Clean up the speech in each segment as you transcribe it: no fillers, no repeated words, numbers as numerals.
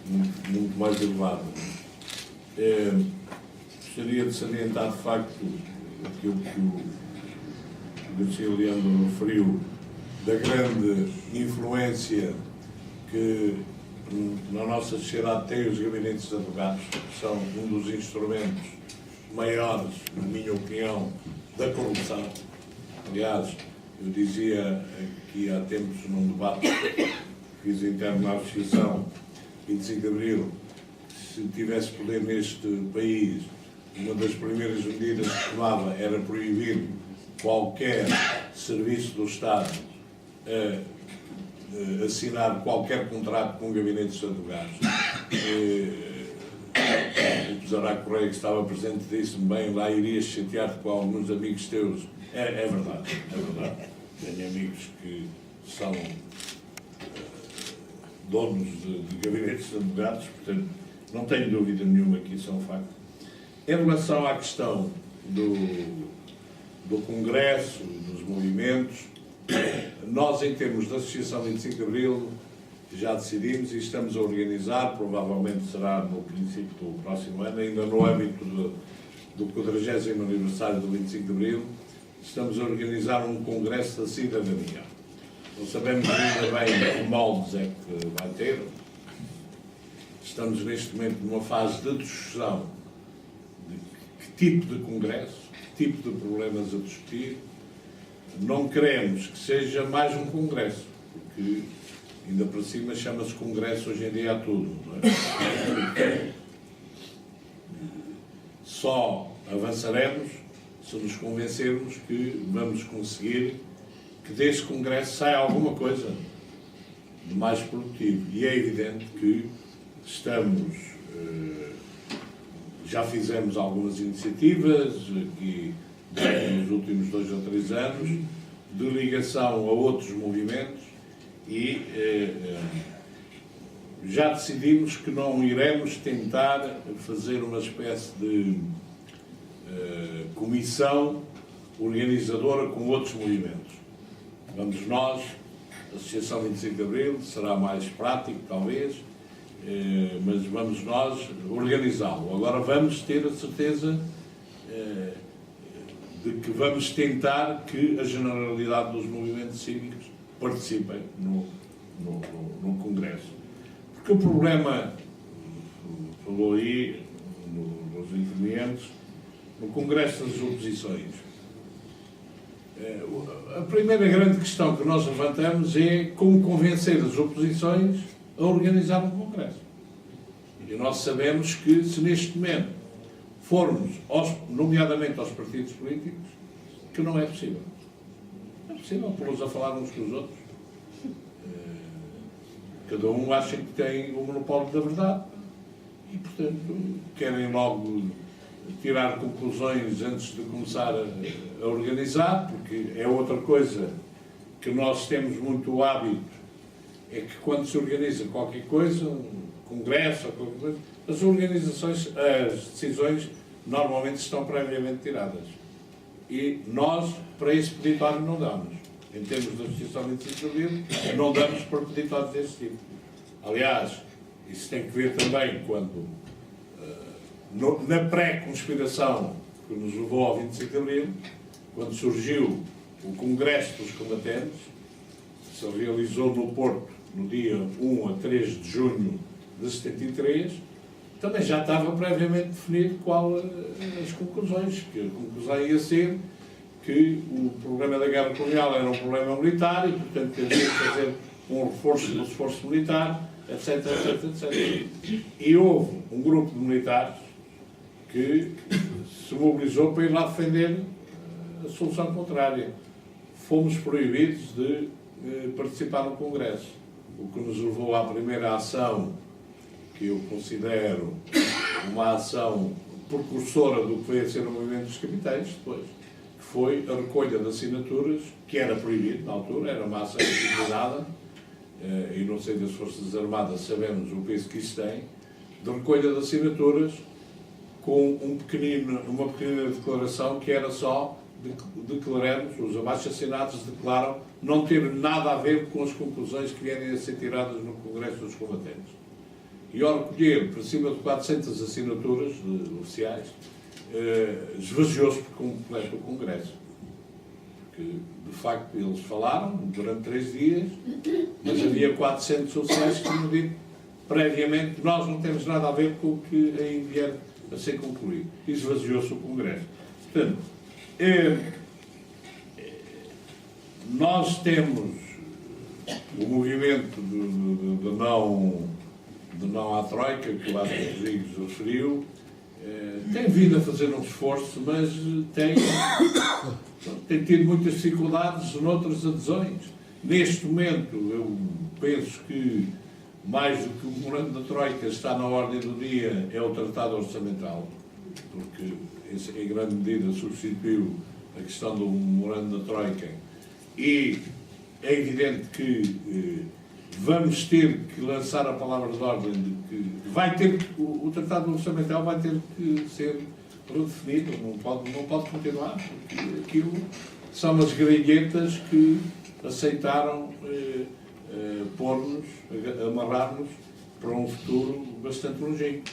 muito mais elevada. Gostaria de salientar, de facto, aquilo que o Garcia Leandro referiu, da grande influência que na nossa sociedade tem os gabinetes de advogados, que são um dos instrumentos maiores, na minha opinião, da corrupção. Aliás, eu dizia aqui há tempos num debate que fiz interno na Associação 25 de Abril, que se tivesse poder neste país, uma das primeiras medidas que tomava era proibir qualquer serviço do Estado a assinar qualquer contrato com gabinetes de advogados. O Pesará Correia, que estava presente, disse-me: bem, lá irias chatear-te com alguns amigos teus. É verdade, é verdade. Tenho amigos que são donos de gabinetes de advogados, portanto, não tenho dúvida nenhuma que isso é um facto. Em relação à questão do Congresso, dos movimentos, nós, em termos da Associação 25 de Abril, já decidimos e estamos a organizar, provavelmente será no princípio do próximo ano, ainda no âmbito do 40º aniversário do 25 de Abril, estamos a organizar um Congresso da Cidadania. Não sabemos ainda bem que moldes é que vai ter. Estamos neste momento numa fase de discussão de que tipo de Congresso, que tipo de problemas a discutir. Não queremos que seja mais um Congresso, porque ainda para cima chama-se Congresso hoje em dia a tudo, não é? Só avançaremos se nos convencermos que vamos conseguir que deste Congresso saia alguma coisa de mais produtivo. E é evidente que estamos, já fizemos algumas iniciativas aqui nos últimos 2 ou 3 anos, de ligação a outros movimentos e já decidimos que não iremos tentar fazer uma espécie de comissão organizadora com outros movimentos. Vamos nós, a Associação 25 de Abril, será mais prático talvez, mas vamos nós organizá-lo. Agora vamos ter a certeza de que vamos tentar que a generalidade dos movimentos cívicos participem no Congresso. Porque o problema, falou aí nos intervenientes, no Congresso das Oposições, a primeira grande questão que nós levantamos é como convencer as oposições a organizar um Congresso. E nós sabemos que, se neste momento formos, nomeadamente aos partidos políticos, que não é possível. Não é possível pô-los a falar uns com os outros. Cada um acha que tem o monopólio da verdade e, portanto, querem logo tirar conclusões antes de começar a organizar, porque é outra coisa que nós temos muito o hábito, é que quando se organiza qualquer coisa, um congresso ou qualquer coisa, as organizações, as decisões normalmente estão previamente tiradas. E nós, para esse peditório, não damos. Em termos da Associação 25 de Abril, não damos para peditórios desse tipo. Aliás, isso tem que ver também quando, na pré-conspiração que nos levou ao 25 de Abril, quando surgiu o Congresso dos Combatentes, que se realizou no Porto no dia 1 a 3 de junho de 73, também já estava previamente definido qual as conclusões, que a conclusão ia ser que o problema da guerra colonial era um problema militar e, portanto, havia de fazer um reforço do esforço militar, etc, etc, etc. E houve um grupo de militares que se mobilizou para ir lá defender a solução contrária. Fomos proibidos de participar no Congresso, o que nos levou à primeira ação, que eu considero uma ação precursora do que veio a ser o movimento dos capitães, depois, que foi a recolha de assinaturas, que era proibido na altura, era uma ação disciplinada, e não sei das Forças Armadas sabemos o peso que isso tem, de recolha de assinaturas com uma pequenina declaração que era só declaramos, os abaixo-assinados declaram não ter nada a ver com as conclusões que vierem a ser tiradas no Congresso dos Combatentes. e ao recolher por cima de 400 assinaturas oficiais, esvaziou-se por completo o Congresso. Porque, de facto, eles falaram durante 3 dias, mas havia 400 oficiais que tinham dito previamente: nós não temos nada a ver com o que aí vier a ser concluído. E esvaziou-se o Congresso. Portanto, nós temos o movimento de não à Troika, que o Lázaro Rodrigues referiu, tem vindo a fazer um esforço, mas tem tido muitas dificuldades noutras adesões. Neste momento, eu penso que mais do que o memorando da Troika está na ordem do dia é o Tratado Orçamental, porque esse, em grande medida, substituiu a questão do memorando da Troika, e é evidente que vamos ter que lançar a palavra de ordem de que o Tratado Orçamental vai ter que ser redefinido, não pode continuar, porque aquilo são umas granhetas que aceitaram pôr-nos, amarrar-nos para um futuro bastante longínquo.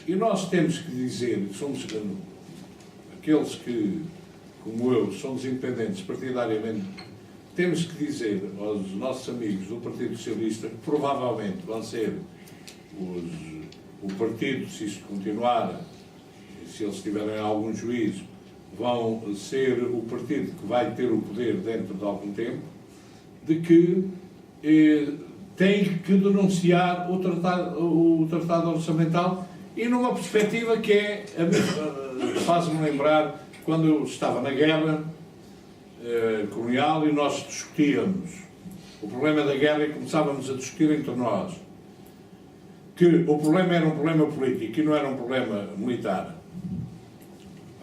E nós temos que dizer, somos aqueles que, como eu, somos independentes partidariamente, temos que dizer aos nossos amigos do Partido Socialista que provavelmente vão ser o partido, se isto continuar, se eles tiverem algum juízo, vão ser o partido que vai ter o poder dentro de algum tempo, de que tem que denunciar o Tratado Orçamental, e numa perspectiva que faz-me lembrar quando eu estava na guerra colonial e nós discutíamos o problema da guerra e começávamos a discutir entre nós que o problema era um problema político e não era um problema militar.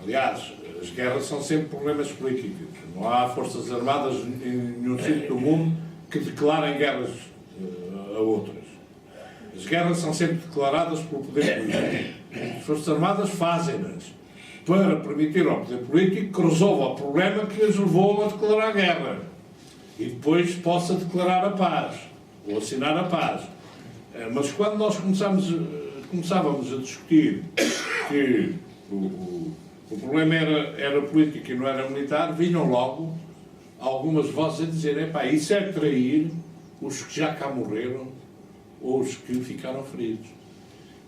Aliás, as guerras são sempre problemas políticos. Não há forças armadas em nenhum sítio do mundo que declarem guerras a outras. As guerras são sempre declaradas pelo poder político. As forças armadas fazem-nas para permitir ao poder político que resolva o problema que as levou a declarar a guerra e depois possa declarar a paz ou assinar a paz. Mas quando nós começávamos a discutir que o problema era político e não era militar, vinham logo algumas vozes a dizer: epá, isso é trair os que já cá morreram ou os que ficaram feridos.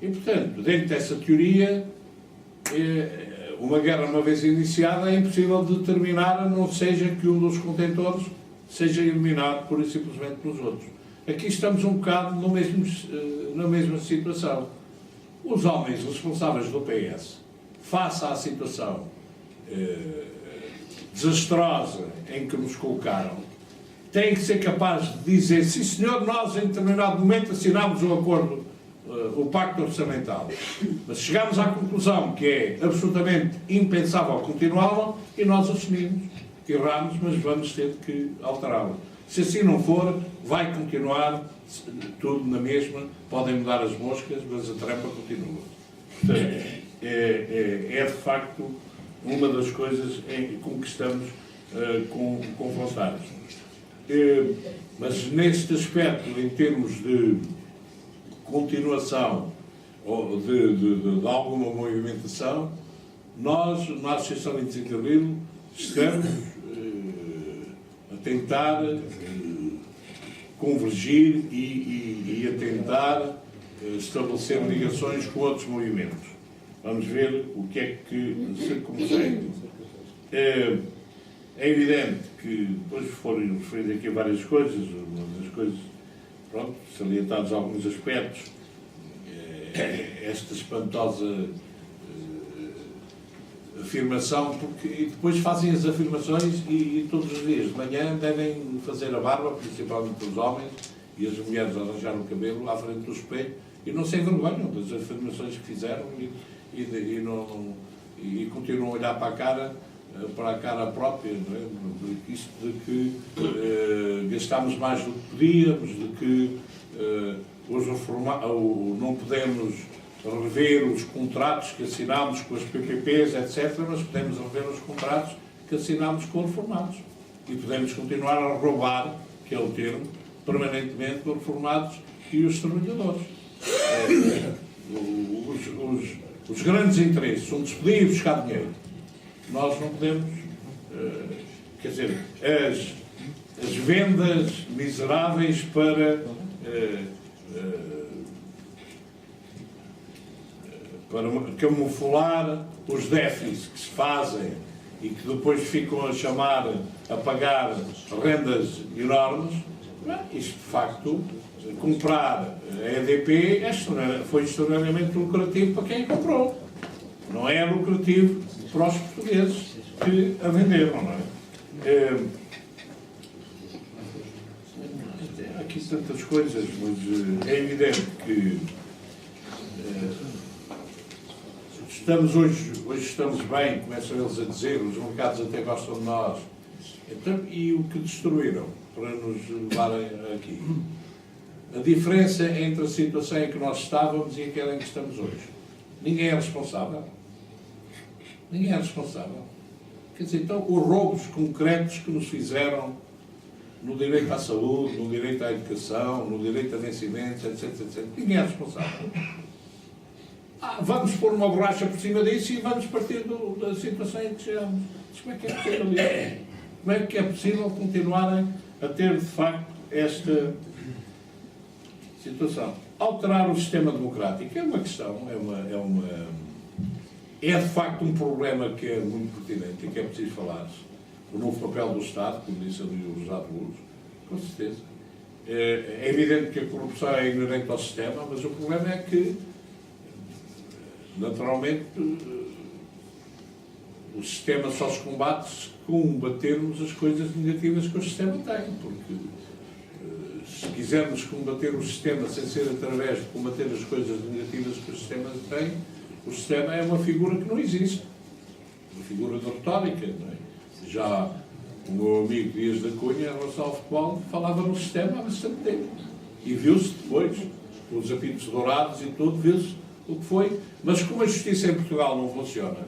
E, portanto, dentro dessa teoria, uma guerra uma vez iniciada é impossível de terminar, a não seja que um dos contentores seja eliminado pura e simplesmente pelos outros. Aqui estamos um bocado na mesma situação. Os homens responsáveis do PS, face à situação desastrosa em que nos colocaram, têm que ser capazes de dizer: sim senhor, nós em determinado momento assinámos o acordo, o pacto orçamental, mas chegámos à conclusão que é absolutamente impensável continuá-lo e nós assumimos, erramos, mas vamos ter que alterá-lo. Se assim não for, vai continuar tudo na mesma, podem mudar as moscas, mas a trampa continua. Portanto, é de facto uma das coisas com que estamos confrontados. Mas neste aspecto, em termos de continuação ou de alguma movimentação, nós, na Associação 25 de Abril, estamos a tentar convergir e a tentar estabelecer ligações com outros movimentos. Vamos ver o que é que se consegue. É evidente que depois foram referidas aqui várias coisas, uma das coisas, pronto, salientados alguns aspectos, esta espantosa afirmação, porque depois fazem as afirmações e todos os dias de manhã devem fazer a barba, principalmente os homens, e as mulheres arranjar o cabelo à frente do espelho e não se envergonham das afirmações que fizeram e continuam a olhar para a cara própria, não é? Isto de que gastámos mais do que podíamos, de que não podemos rever os contratos que assinámos com as PPPs, etc., mas podemos rever os contratos que assinámos com reformados. E podemos continuar a roubar, que é o termo, permanentemente os reformados e os trabalhadores. os grandes interesses, onde se podia ir buscar dinheiro. Nós não podemos, quer dizer, as vendas miseráveis para camuflar os déficits que se fazem e que depois ficam a pagar rendas enormes. Isto, de facto, comprar a EDP foi extraordinariamente lucrativo para quem a comprou. Não é lucrativo para os portugueses que a venderam, não é? Há aqui tantas coisas, mas é evidente que hoje estamos bem, começam eles a dizer, os mercados até gostam de nós. Então, e o que destruíram para nos levarem aqui? A diferença entre a situação em que nós estávamos e aquela em que estamos hoje. Ninguém é responsável. Ninguém é responsável. Quer dizer, então, os roubos concretos que nos fizeram no direito à saúde, no direito à educação, no direito a vencimentos, etc, etc. Ninguém é responsável. Vamos pôr uma borracha por cima disso e vamos partir da situação em que chegamos. Como é que é possível isso? Como é que é possível continuarem a ter, de facto, esta situação? Alterar o sistema democrático é uma questão, é de facto um problema que é muito pertinente e que é preciso falar-se. O novo papel do Estado, como disse ali o José Luz, com certeza. É evidente que a corrupção é inerente ao sistema, mas o problema é que, naturalmente, o sistema só se combate se combatermos as coisas negativas que o sistema tem, porque se quisermos combater o sistema sem ser através de combater as coisas negativas que o sistema tem, o sistema é uma figura que não existe, uma figura de retórica, não é? Já o meu amigo Dias da Cunha, em relação ao futebol, falava no sistema há bastante tempo, e viu-se depois, os apitos dourados e tudo, viu-se o que foi, mas como a justiça em Portugal não funciona,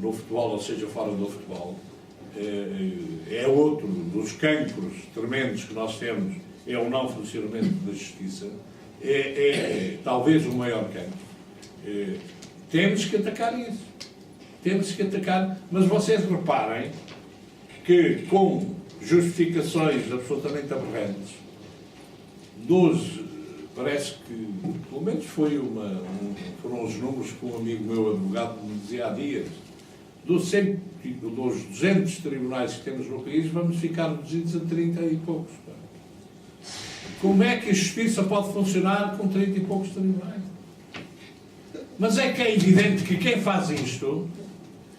no futebol, ou seja, fora do futebol, é outro dos cancros tremendos que nós temos, é o não funcionamento da justiça, talvez o maior cancro. Temos que atacar isso. Temos que atacar, mas vocês reparem que com justificações absolutamente aberrantes, parece que, pelo menos foram os números que um amigo meu advogado me dizia há dias, dos 200 tribunais que temos no país, vamos ficar reduzidos a 30 e poucos. Como é que a justiça pode funcionar com 30 e poucos tribunais? Mas é que é evidente que quem faz isto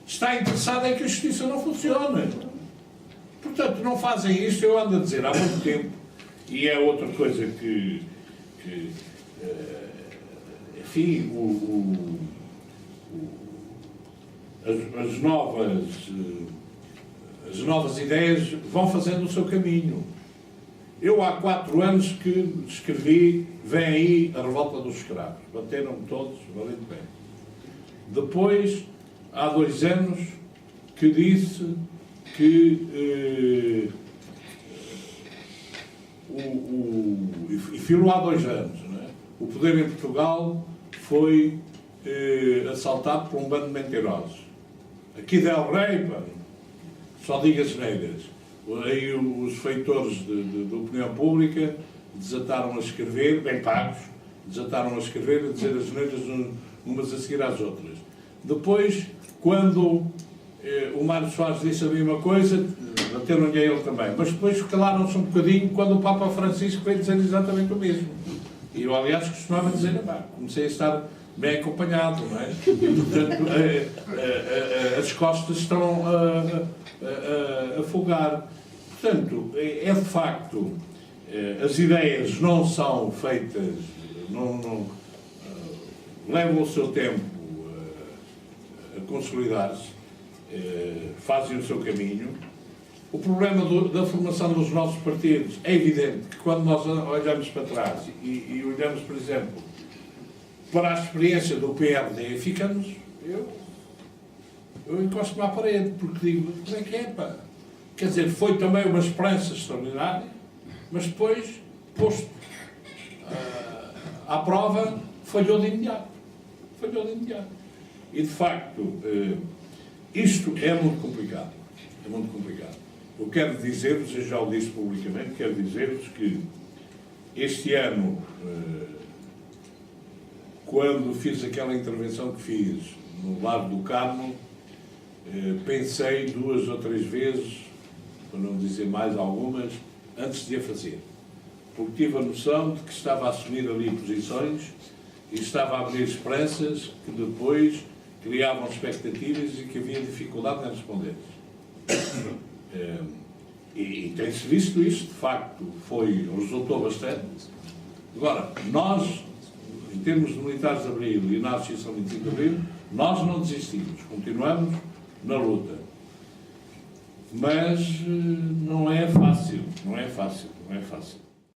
está interessado em que a justiça não funcione. Portanto, não fazem isto, eu ando a dizer há muito tempo, e é outra coisa que enfim, as novas ideias vão fazendo o seu caminho. Eu há 4 anos que escrevi, vem aí a revolta dos escravos. Bateram-me todos, valendo bem. Depois, há 2 anos, que disse que e filou há 2 anos, não é? O poder em Portugal foi assaltado por um bando de mentirosos. Aqui Del Rey, só diga asneiras. Aí os feitores de opinião pública desataram a escrever, bem pagos, desataram a escrever, a dizer as asneiras umas a seguir às outras. Depois, quando o Mário Soares disse a mesma coisa, bateram-lhe a ele também. Mas depois calaram-se um bocadinho quando o Papa Francisco veio dizer exatamente o mesmo. E eu, aliás, costumava dizer, comecei a estar bem acompanhado, não é? Portanto, as costas estão a afogar. Portanto, é de facto, as ideias não são feitas, levam o seu tempo a consolidar-se, fazem o seu caminho. O problema da formação dos nossos partidos é evidente que quando nós olhamos para trás e olhamos, por exemplo, para a experiência do PRD, ficamos, eu encosto-me à parede, porque digo, como é que é, pá? Quer dizer, foi também uma esperança extraordinária, mas depois, posto prova, falhou de imediato. Falhou de imediato. E, de facto, isto é muito complicado. É muito complicado. Eu quero dizer-vos, eu já o disse publicamente, quero dizer-vos que este ano, quando fiz aquela intervenção que fiz no Largo do Carmo, pensei 2 ou 3 vezes, para não dizer mais algumas, antes de a fazer. Porque tive a noção de que estava a assumir ali posições e estava a abrir esperanças que depois criavam expectativas e que havia dificuldade em responder. E tem-se visto isso, de facto, resultou bastante. Agora, nós, em termos de militares de Abril e na Associação 25 de Abril, nós não desistimos, continuamos na luta. Mas não é fácil, não é fácil, não é fácil.